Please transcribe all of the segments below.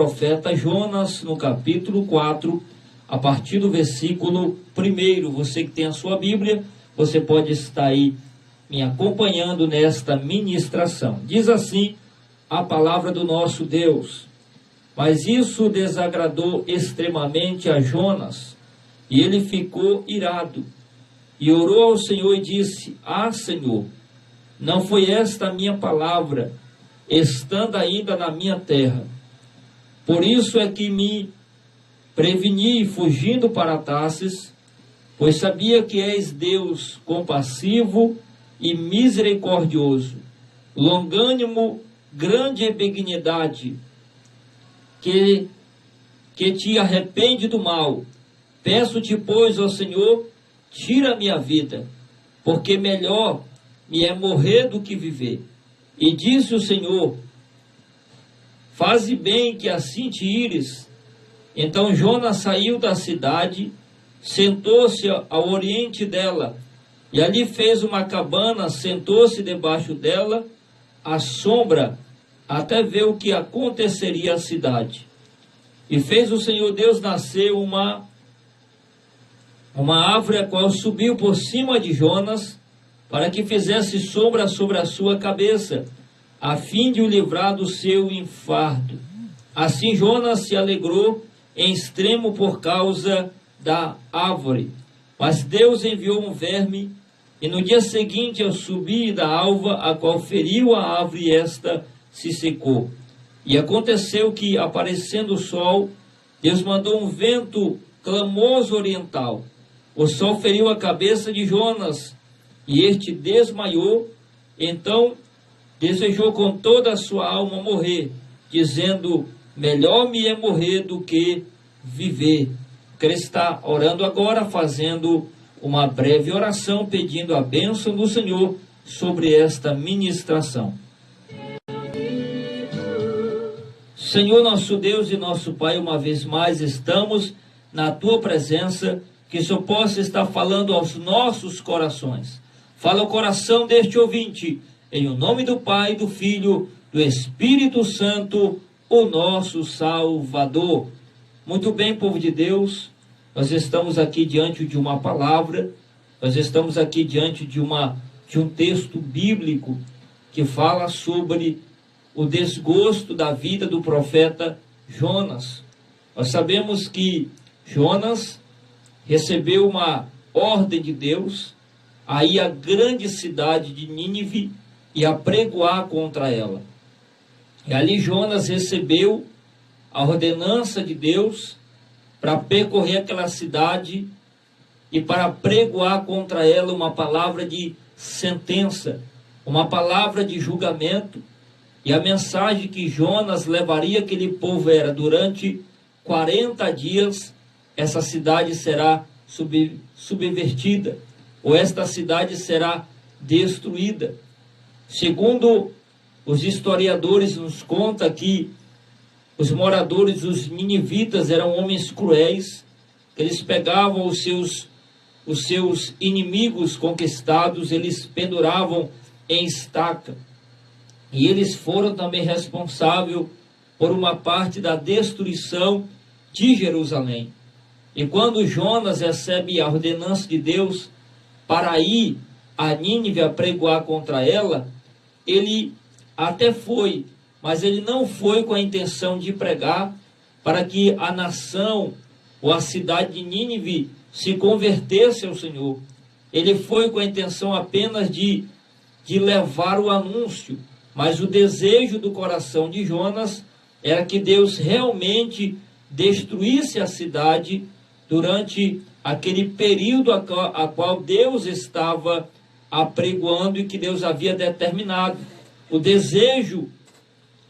profeta Jonas, no capítulo 4, a partir do versículo 1. Você que tem a sua Bíblia, você pode estar aí me acompanhando nesta ministração. Diz assim a palavra do nosso Deus: mas isso desagradou extremamente a Jonas, e ele ficou irado, e orou ao Senhor e disse: ah, Senhor, não foi esta a minha palavra, estando ainda na minha terra. Por isso é que me preveni, fugindo para Tarsis, pois sabia que és Deus compassivo e misericordioso, longânimo, grande em benignidade, que te arrepende do mal. Peço-te, pois, ó Senhor, tira a minha vida, porque melhor me é morrer do que viver. E disse o Senhor: faze bem que assim te ires. Então Jonas saiu da cidade, sentou-se ao oriente dela, e ali fez uma cabana, sentou-se debaixo dela, à sombra, até ver o que aconteceria à cidade. E fez o Senhor Deus nascer uma árvore, a qual subiu por cima de Jonas, para que fizesse sombra sobre a sua cabeça, a fim de o livrar do seu infarto. Assim Jonas se alegrou em extremo por causa da árvore. Mas Deus enviou um verme, e no dia seguinte eu subi da alva, a qual feriu a árvore, e esta se secou. E aconteceu que, aparecendo o sol, Deus mandou um vento clamoso oriental. O sol feriu a cabeça de Jonas, e este desmaiou. Então desejou com toda a sua alma morrer, dizendo: melhor me é morrer do que viver. Ele está orando agora, fazendo uma breve oração, pedindo a bênção do Senhor sobre esta ministração. Senhor, nosso Deus e nosso Pai, uma vez mais estamos na Tua presença, que o Senhor possa estar falando aos nossos corações. Fala o coração deste ouvinte, em o nome do Pai, do Filho, do Espírito Santo, o nosso Salvador. Muito bem, povo de Deus, nós estamos aqui diante de uma palavra, nós estamos aqui diante de um texto bíblico que fala sobre o desgosto da vida do profeta Jonas. Nós sabemos que Jonas recebeu uma ordem de Deus a ir à grande cidade de Nínive e apregoar contra ela. E ali Jonas recebeu a ordenança de Deus para percorrer aquela cidade e para pregoar contra ela uma palavra de sentença, uma palavra de julgamento. E a mensagem que Jonas levaria aquele povo era: durante 40 dias essa cidade será subvertida, ou esta cidade será destruída. Segundo os historiadores, nos conta que os moradores, os ninivitas, eram homens cruéis, que eles pegavam os seus inimigos conquistados, eles penduravam em estaca. E eles foram também responsáveis por uma parte da destruição de Jerusalém. E quando Jonas recebe a ordenança de Deus para ir a Nínive apregoar contra ela, ele até foi, mas ele não foi com a intenção de pregar para que a nação ou a cidade de Nínive se convertesse ao Senhor. Ele foi com a intenção apenas de levar o anúncio, mas o desejo do coração de Jonas era que Deus realmente destruísse a cidade durante aquele período a qual Deus estava apregoando e que Deus havia determinado. O desejo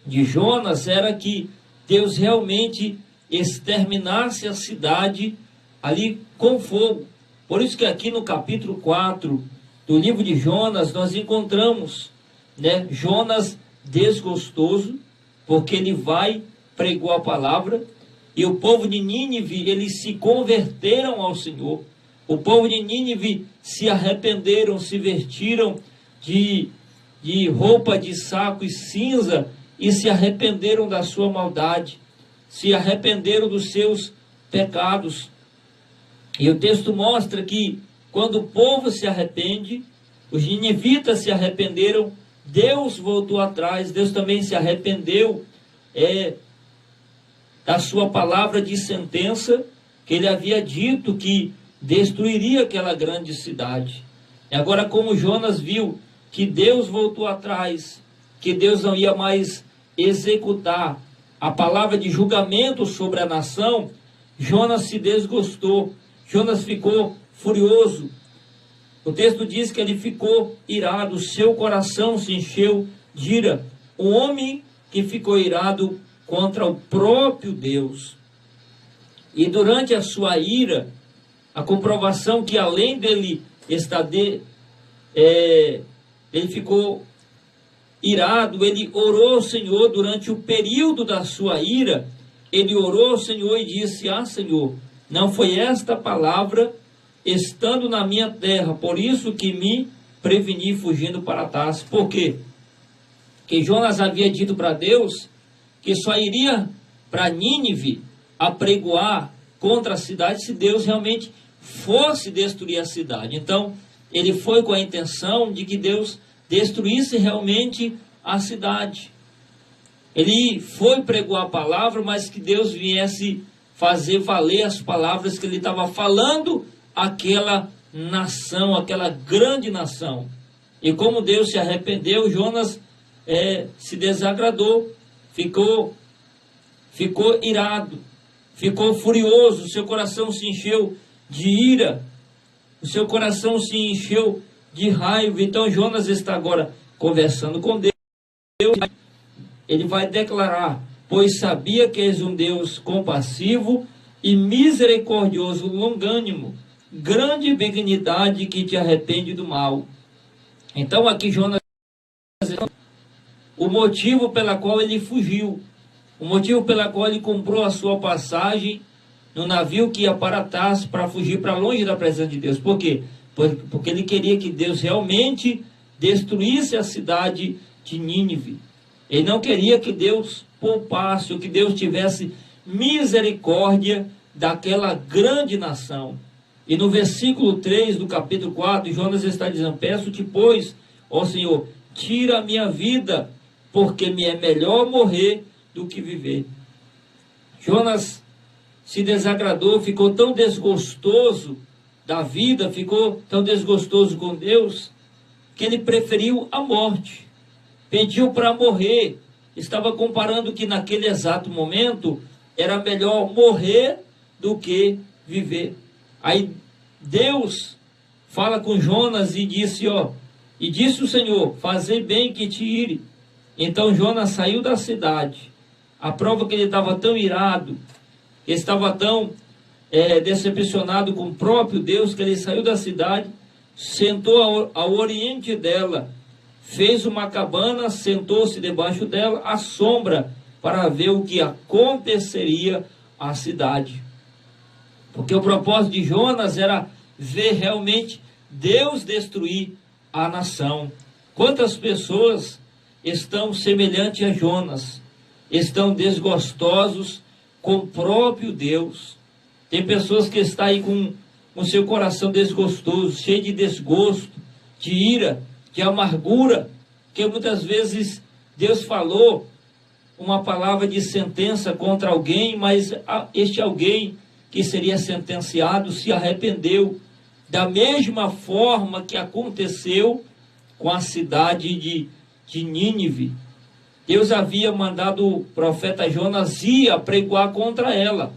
de Jonas era que Deus realmente exterminasse a cidade ali com fogo. Por isso que aqui no capítulo 4 do livro de Jonas nós encontramos, Jonas desgostoso, porque ele vai, pregou a palavra, e o povo de Nínive, eles se converteram ao Senhor. O povo de Nínive se arrependeram, se vestiram de roupa de saco e cinza, e se arrependeram da sua maldade. se arrependeram dos seus pecados. E o texto mostra que quando o povo se arrepende, os ninivitas se arrependeram, Deus voltou atrás, Deus também se arrependeu da sua palavra de sentença, que ele havia dito que destruiria aquela grande cidade. E agora, como Jonas viu que Deus voltou atrás, que Deus não ia mais executar a palavra de julgamento sobre a nação, Jonas se desgostou, Jonas ficou furioso. O texto diz que ele ficou irado, seu coração se encheu de ira. Um homem que ficou irado contra o próprio Deus. E durante a sua ira, a comprovação que além dele ele ficou irado, ele orou ao Senhor durante o período da sua ira, ele orou ao Senhor e disse: Senhor, não foi esta palavra estando na minha terra, por isso que me preveni fugindo para Tarso. Por quê? Porque Jonas havia dito para Deus que só iria para Nínive apregoar contra a cidade se Deus realmente fosse destruir a cidade. Então, ele foi com a intenção de que Deus destruísse realmente a cidade. Ele foi pregoar a palavra, mas que Deus viesse fazer valer as palavras que ele estava falando àquela nação, aquela grande nação. E como Deus se arrependeu, Jonas se desagradou, ficou irado, ficou furioso, seu coração se encheu de ira, o seu coração se encheu de raiva. Então Jonas está agora conversando com Deus. Ele vai declarar: pois sabia que és um Deus compassivo e misericordioso, longânimo, grande benignidade, que te arrepende do mal. Então aqui Jonas, o motivo pela qual ele fugiu, o motivo pela qual ele comprou a sua passagem no navio que ia para Tarso, para fugir para longe da presença de Deus. Por quê? Porque ele queria que Deus realmente destruísse a cidade de Nínive. Ele não queria que Deus poupasse, ou que Deus tivesse misericórdia daquela grande nação. E no versículo 3 do capítulo 4, Jonas está dizendo: peço-te, pois, ó Senhor, tira a minha vida, porque me é melhor morrer do que viver. Jonas se desagradou, ficou tão desgostoso da vida, ficou tão desgostoso com Deus, que ele preferiu a morte, pediu para morrer. Estava comparando que naquele exato momento era melhor morrer do que viver. Aí Deus fala com Jonas e disse: e disse o Senhor, fazei bem que te ire. Então Jonas saiu da cidade. A prova que ele estava tão irado, estava tão decepcionado com o próprio Deus, que ele saiu da cidade, sentou ao oriente dela, fez uma cabana, sentou-se debaixo dela, à sombra, para ver o que aconteceria à cidade. Porque o propósito de Jonas era ver realmente Deus destruir a nação. Quantas pessoas estão semelhantes a Jonas, estão desgostosos com o próprio Deus? Tem pessoas que estão aí com o seu coração desgostoso, cheio de desgosto, de ira, de amargura, que muitas vezes Deus falou uma palavra de sentença contra alguém, mas este alguém que seria sentenciado se arrependeu, da mesma forma que aconteceu com a cidade de Nínive. Deus havia mandado o profeta Jonas ir apregoar contra ela,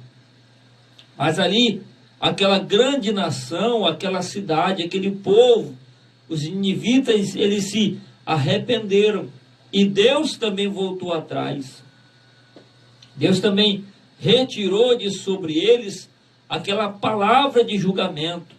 mas ali, aquela grande nação, aquela cidade, aquele povo, os ninivitas, eles se arrependeram, e Deus também voltou atrás. Deus também retirou de sobre eles aquela palavra de julgamento,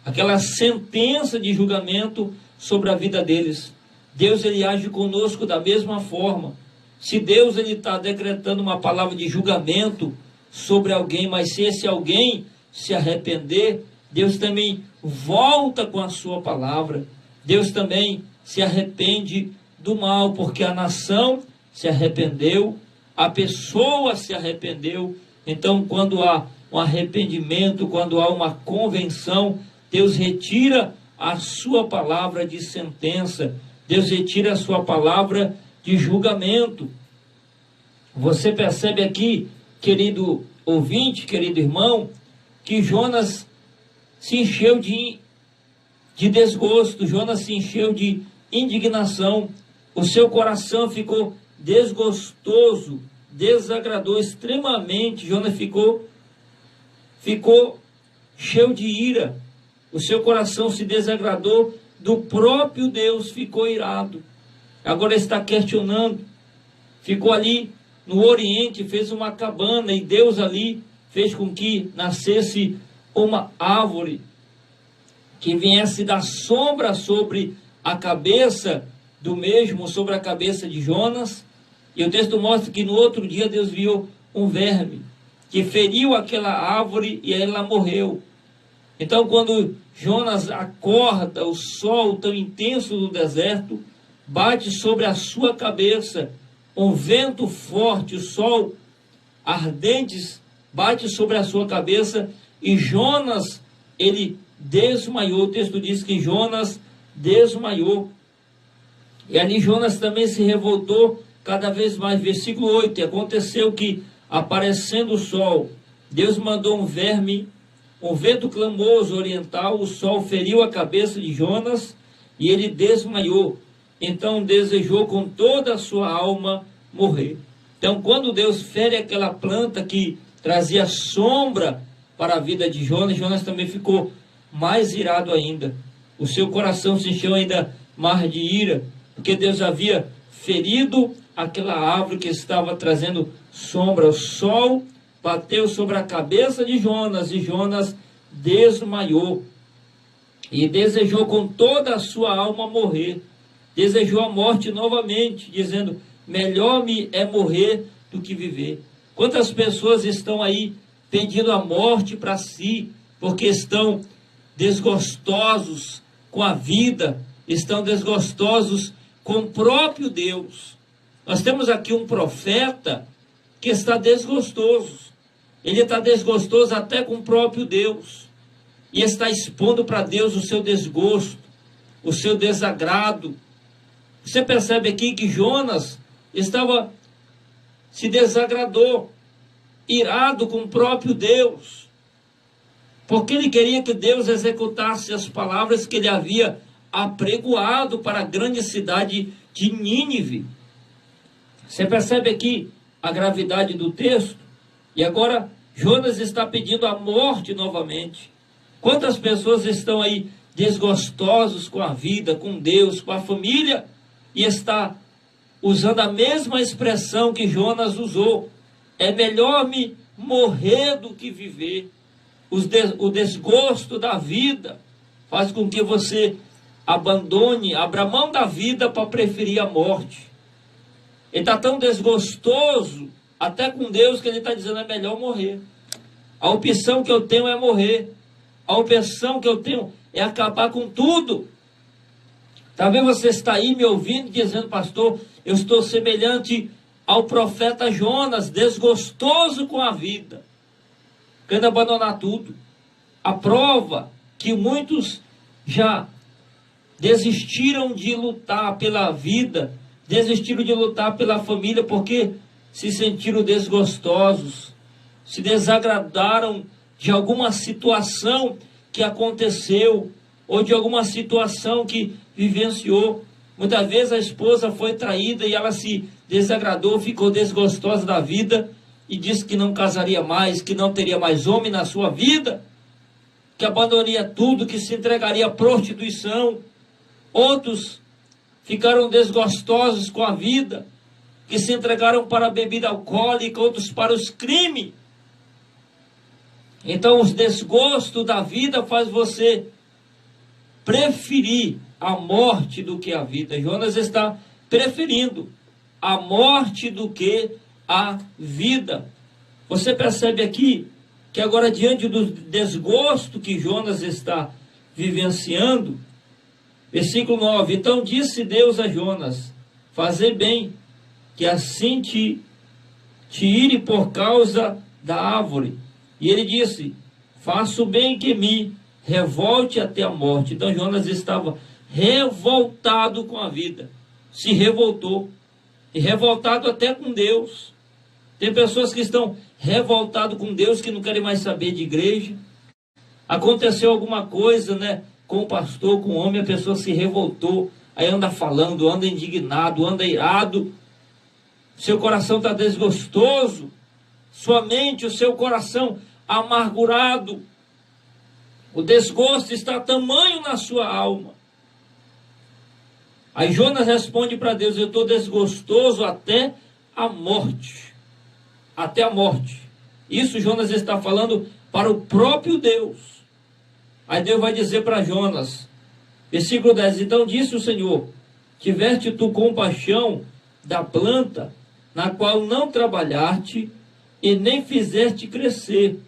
aquela sentença de julgamento sobre a vida deles. Deus, ele age conosco da mesma forma. Se Deus, ele está decretando uma palavra de julgamento sobre alguém, mas se esse alguém se arrepender, Deus também volta com a sua palavra. Deus também se arrepende do mal, porque a nação se arrependeu, a pessoa se arrependeu. Então, quando há um arrependimento, quando há uma convenção, Deus retira a sua palavra de sentença, Deus retira a sua palavra de julgamento. Você percebe aqui, querido ouvinte, querido irmão, que Jonas se encheu de desgosto, Jonas se encheu de indignação, o seu coração ficou desgostoso, desagradou extremamente, Jonas ficou cheio de ira, o seu coração se desagradou do próprio Deus, ficou irado, agora está questionando, ficou ali no Oriente, fez uma cabana, e Deus ali fez com que nascesse uma árvore, que viesse dar sombra sobre a cabeça do mesmo, sobre a cabeça de Jonas, e o texto mostra que no outro dia Deus viu um verme, que feriu aquela árvore e ela morreu. Então, quando Jonas acorda, o sol tão intenso do deserto bate sobre a sua cabeça, um vento forte, o sol ardentes bate sobre a sua cabeça, e Jonas, ele desmaiou. O texto diz que Jonas desmaiou, e ali Jonas também se revoltou cada vez mais. Versículo 8, aconteceu que, aparecendo o sol, Deus mandou um verme, um vento clamoso oriental, o sol feriu a cabeça de Jonas, e ele desmaiou. Então desejou com toda a sua alma morrer. Então, quando Deus fere aquela planta que trazia sombra para a vida de Jonas, Jonas também ficou mais irado ainda. O seu coração se encheu ainda mais de ira, porque Deus havia ferido aquela árvore que estava trazendo sombra. O sol bateu sobre a cabeça de Jonas, e Jonas desmaiou, e desejou com toda a sua alma morrer. Desejou a morte novamente, dizendo: melhor me é morrer do que viver. Quantas pessoas estão aí pedindo a morte para si, porque estão desgostosos com a vida, estão desgostosos com o próprio Deus. Nós temos aqui um profeta que está desgostoso. Ele está desgostoso até com o próprio Deus, e está expondo para Deus o seu desgosto, o seu desagrado. Você percebe aqui que Jonas se desagradou, irado com o próprio Deus, porque ele queria que Deus executasse as palavras que ele havia apregoado para a grande cidade de Nínive. Você percebe aqui a gravidade do texto? E agora Jonas está pedindo a morte novamente. Quantas pessoas estão aí desgostosos com a vida, com Deus, com a família, e está usando a mesma expressão que Jonas usou: é melhor me morrer do que viver. O desgosto da vida faz com que você abra mão da vida para preferir a morte. Ele está tão desgostoso até com Deus que ele está dizendo: é melhor morrer. A opção que eu tenho é morrer. A opção que eu tenho é acabar com tudo. Talvez você está aí me ouvindo dizendo: pastor, eu estou semelhante ao profeta Jonas, desgostoso com a vida, querendo abandonar tudo. A prova que muitos já desistiram de lutar pela vida, desistiram de lutar pela família, porque se sentiram desgostosos, se desagradaram de alguma situação que aconteceu, ou de alguma situação que vivenciou. Muitas vezes a esposa foi traída e ela se desagradou, ficou desgostosa da vida e disse que não casaria mais, que não teria mais homem na sua vida, que abandonaria tudo, que se entregaria à prostituição. Outros ficaram desgostosos com a vida, que se entregaram para a bebida alcoólica, outros para os crimes. Então, os desgostos da vida faz você preferir a morte do que a vida. Jonas está preferindo a morte do que a vida. Você percebe aqui que agora, diante do desgosto que Jonas está vivenciando, versículo 9, então disse Deus a Jonas: fazer bem, que assim te te ire por causa da árvore. E ele disse: faço bem que me revolte até a morte. Então Jonas estava revoltado com a vida, se revoltou, e revoltado até com Deus. Tem pessoas que estão revoltadas com Deus, que não querem mais saber de igreja. Aconteceu alguma coisa, né, com o pastor, com o homem, a pessoa se revoltou, aí anda falando, anda indignado, anda irado, seu coração está desgostoso, sua mente, o seu coração amargurado, o desgosto está tamanho na sua alma. Aí Jonas responde para Deus: eu estou desgostoso até a morte. Até a morte. Isso Jonas está falando para o próprio Deus. Aí Deus vai dizer para Jonas, versículo 10: então disse o Senhor: tiveste tu compaixão da planta, na qual não trabalhaste, e nem fizeste crescer,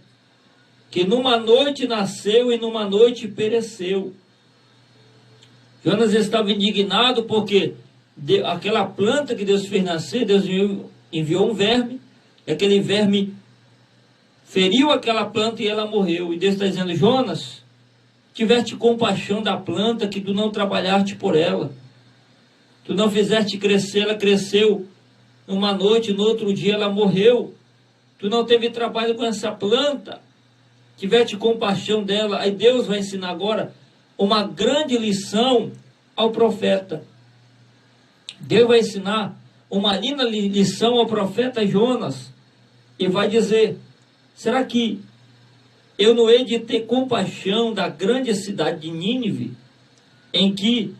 que numa noite nasceu e numa noite pereceu. Jonas estava indignado porque aquela planta que Deus fez nascer, Deus enviou um verme, e aquele verme feriu aquela planta e ela morreu. E Deus está dizendo: Jonas, tiveste compaixão da planta, que tu não trabalhaste por ela, tu não fizeste crescer, ela cresceu numa noite, no outro dia ela morreu. Tu não teve trabalho com essa planta, tiveste compaixão dela. Aí Deus vai ensinar agora uma grande lição ao profeta. Deus vai ensinar uma linda lição ao profeta Jonas, e vai dizer: será que eu não hei de ter compaixão da grande cidade de Nínive, em que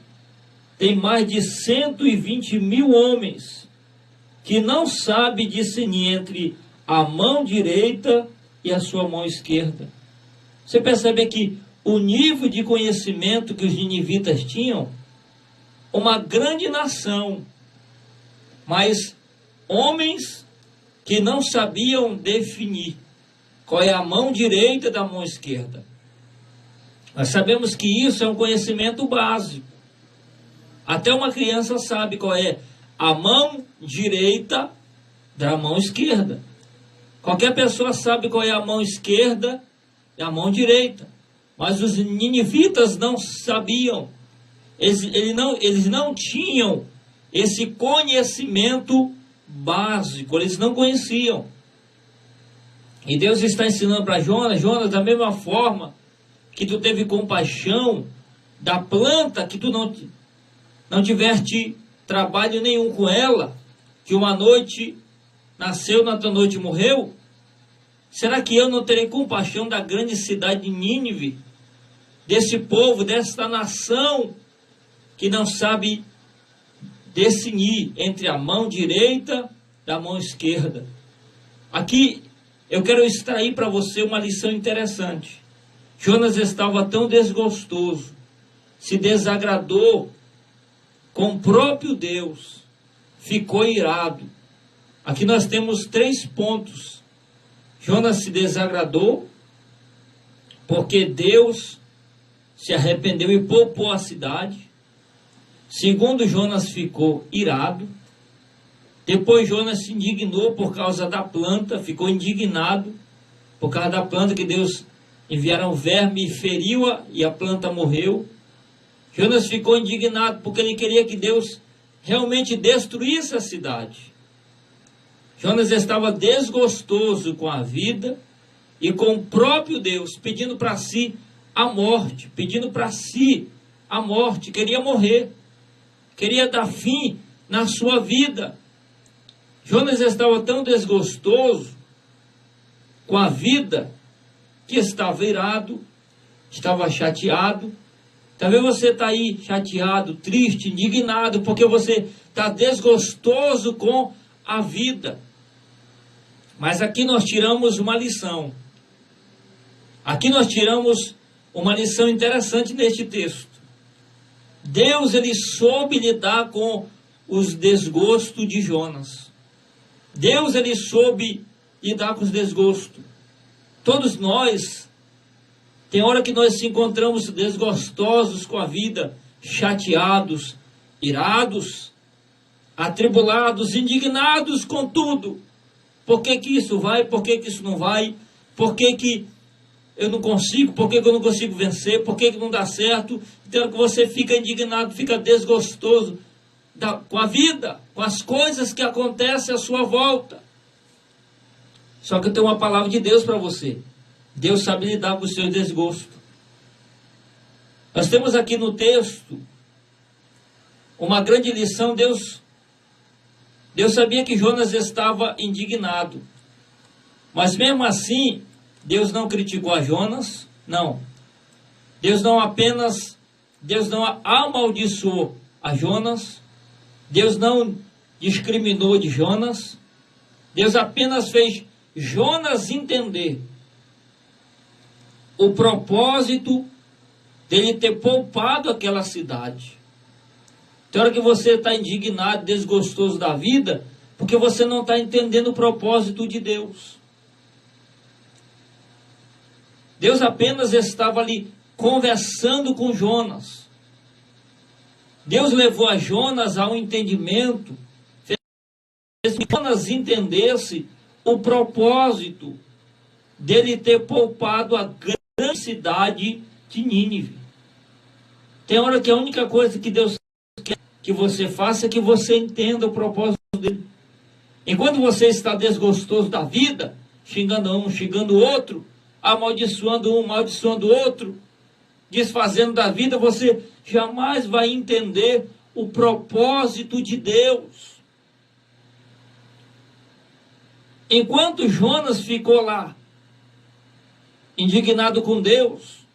tem mais de 120.000 homens, que não sabe discernir entre a mão direita e a sua mão esquerda? Você percebe que o nível de conhecimento que os ninivitas tinham, uma grande nação, mas homens que não sabiam definir qual é a mão direita da mão esquerda. Nós sabemos que isso é um conhecimento básico. Até uma criança sabe qual é a mão direita da mão esquerda. Qualquer pessoa sabe qual é a mão esquerda e a mão direita. Mas os ninivitas não sabiam. Eles não tinham esse conhecimento básico. Eles não conheciam. E Deus está ensinando para Jonas: Jonas, da mesma forma que tu teve compaixão da planta, que tu não tiveste trabalho nenhum com ela, que uma noite nasceu, na outra noite morreu, será que eu não terei compaixão da grande cidade de Nínive, desse povo, desta nação, que não sabe discernir entre a mão direita da mão esquerda? Aqui eu quero extrair para você uma lição interessante. Jonas estava tão desgostoso, se desagradou com o próprio Deus, ficou irado. Aqui nós temos 3 pontos. Jonas se desagradou porque Deus se arrependeu e poupou a cidade. Segundo, Jonas ficou irado. Depois Jonas se indignou por causa da planta, ficou indignado por causa da planta, que Deus enviara um verme e feriu-a e a planta morreu. Jonas ficou indignado porque ele queria que Deus realmente destruísse a cidade. Jonas estava desgostoso com a vida e com o próprio Deus, pedindo para si a morte, queria morrer, queria dar fim na sua vida. Jonas estava tão desgostoso com a vida que estava irado, estava chateado. Talvez você está aí chateado, triste, indignado, porque você está desgostoso com a vida. Mas aqui nós tiramos uma lição. Aqui nós tiramos uma lição interessante neste texto. Deus, ele soube lidar com os desgostos de Jonas. Deus, ele soube lidar com os desgostos. Todos nós, tem hora que nós se encontramos desgostosos com a vida, chateados, irados, atribulados, indignados com tudo. Por que que isso vai? Por que que isso não vai? Por que que eu não consigo? Por que que eu não consigo vencer? Por que que não dá certo? Então que você fica indignado, fica desgostoso com a vida, com as coisas que acontecem à sua volta. Só que eu tenho uma palavra de Deus para você. Deus sabe lidar com o seu desgosto. Nós temos aqui no texto uma grande lição. Deus sabia que Jonas estava indignado. Mas mesmo assim, Deus não criticou a Jonas, não. Deus não amaldiçoou a Jonas. Deus não discriminou de Jonas. Deus apenas fez Jonas entender o propósito dele ter poupado aquela cidade. Tem hora que você está indignado, desgostoso da vida, porque você não está entendendo o propósito de Deus. Deus apenas estava ali conversando com Jonas. Deus levou a Jonas ao entendimento, fez que Jonas entendesse o propósito dele ter poupado a grande cidade de Nínive. Tem hora que a única coisa que Deus quer que você faça é que você entenda o propósito dele. Enquanto você está desgostoso da vida, xingando um, xingando o outro, amaldiçoando um, amaldiçoando o outro, desfazendo da vida, você jamais vai entender o propósito de Deus. Enquanto Jonas ficou lá, indignado com Deus,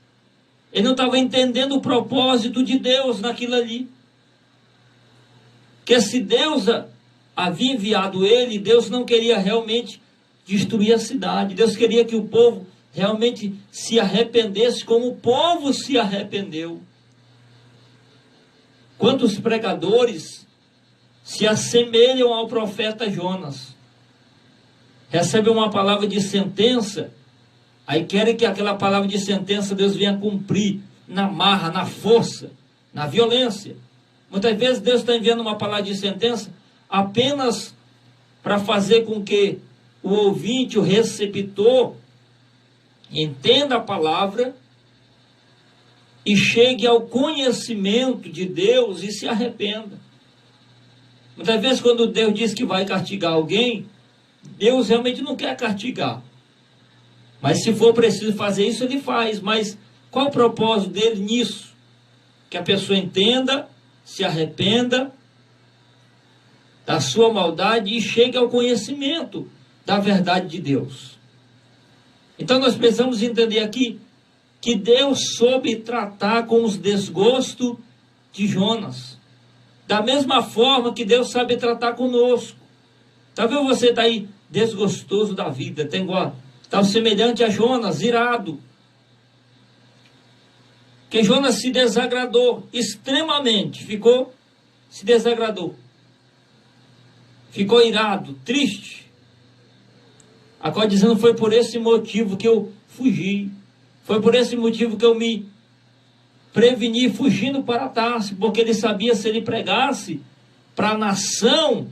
ele não estava entendendo o propósito de Deus naquilo ali. Que se Deus havia enviado ele, Deus não queria realmente destruir a cidade. Deus queria que o povo realmente se arrependesse como o povo se arrependeu. Quantos pregadores se assemelham ao profeta Jonas? Recebem uma palavra de sentença, aí querem que aquela palavra de sentença Deus venha cumprir na marra, na força, na violência. Muitas vezes Deus está enviando uma palavra de sentença apenas para fazer com que o ouvinte, o receptor, entenda a palavra e chegue ao conhecimento de Deus e se arrependa. Muitas vezes quando Deus diz que vai castigar alguém, Deus realmente não quer castigar. Mas se for preciso fazer isso, ele faz. Mas qual o propósito dele nisso? Que a pessoa entenda, se arrependa da sua maldade e chegue ao conhecimento da verdade de Deus. Então nós precisamos entender aqui que Deus soube tratar com os desgostos de Jonas. Da mesma forma que Deus sabe tratar conosco. Talvez você está aí desgostoso da vida, está semelhante a Jonas, irado. Que Jonas se desagradou extremamente, se desagradou. Ficou irado, triste. Agora dizendo, foi por esse motivo que eu fugi. Foi por esse motivo que eu me preveni fugindo para Tarso, porque ele sabia, se ele pregasse para a nação,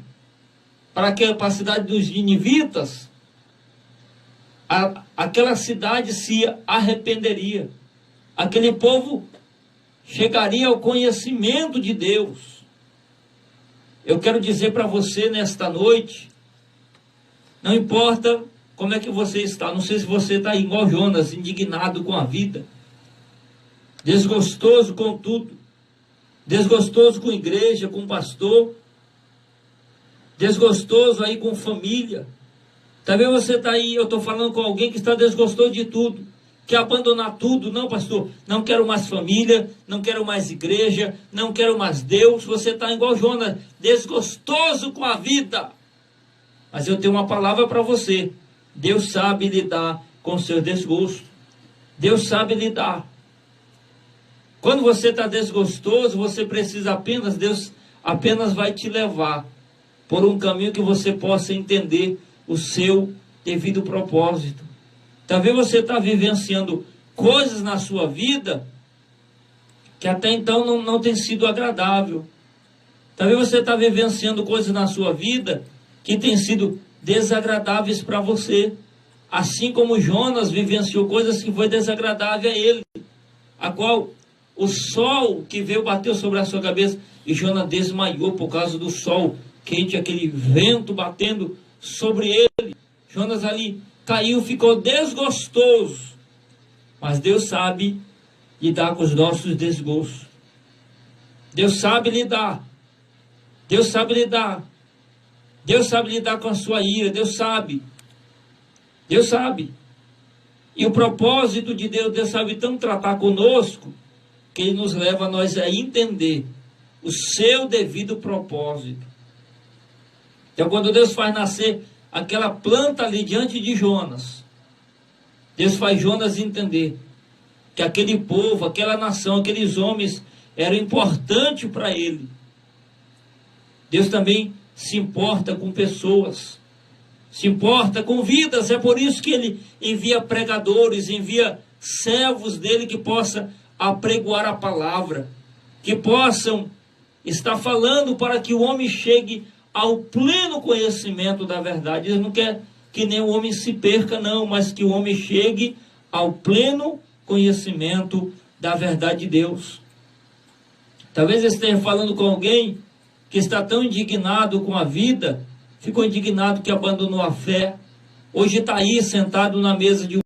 para a cidade dos ninivitas, aquela cidade se arrependeria. Aquele povo chegaria ao conhecimento de Deus. Eu quero dizer para você nesta noite, não importa como é que você está, não sei se você está igual Jonas, indignado com a vida, desgostoso com tudo, desgostoso com a igreja, com o pastor, desgostoso aí com família. Talvez você está aí, eu estou falando com alguém que está desgostoso de tudo, quer abandonar tudo. Não, pastor, não quero mais família, não quero mais igreja, não quero mais Deus. Você está igual Jonas, desgostoso com a vida. Mas eu tenho uma palavra para você. Deus sabe lidar com o seu desgosto. Deus sabe lidar. Quando você está desgostoso, você precisa apenas, Deus apenas vai te levar por um caminho que você possa entender o seu devido propósito. Talvez você está vivenciando coisas na sua vida que até então não tem sido agradável. Talvez você está vivenciando coisas na sua vida que tem sido desagradáveis para você. Assim como Jonas vivenciou coisas que foi desagradável a ele, a qual o sol que veio bateu sobre a sua cabeça e Jonas desmaiou por causa do sol quente, aquele vento batendo sobre ele. Jonas ali caiu, ficou desgostoso. Mas Deus sabe lidar com os nossos desgostos. Deus sabe lidar. Deus sabe lidar. Deus sabe lidar com a sua ira. Deus sabe. Deus sabe. E o propósito de Deus, Deus sabe tanto tratar conosco, que Ele nos leva a nós a entender o seu devido propósito. Então, quando Deus faz nascer aquela planta ali diante de Jonas, Deus faz Jonas entender que aquele povo, aquela nação, aqueles homens eram importantes para ele. Deus também se importa com pessoas, se importa com vidas. É por isso que Ele envia pregadores, envia servos dele que possam apregoar a palavra, que possam estar falando para que o homem chegue ao pleno conhecimento da verdade. Ele não quer que nem o homem se perca, não, mas que o homem chegue ao pleno conhecimento da verdade de Deus. Talvez eu esteja falando com alguém que está tão indignado com a vida, ficou indignado que abandonou a fé, hoje está aí sentado na mesa de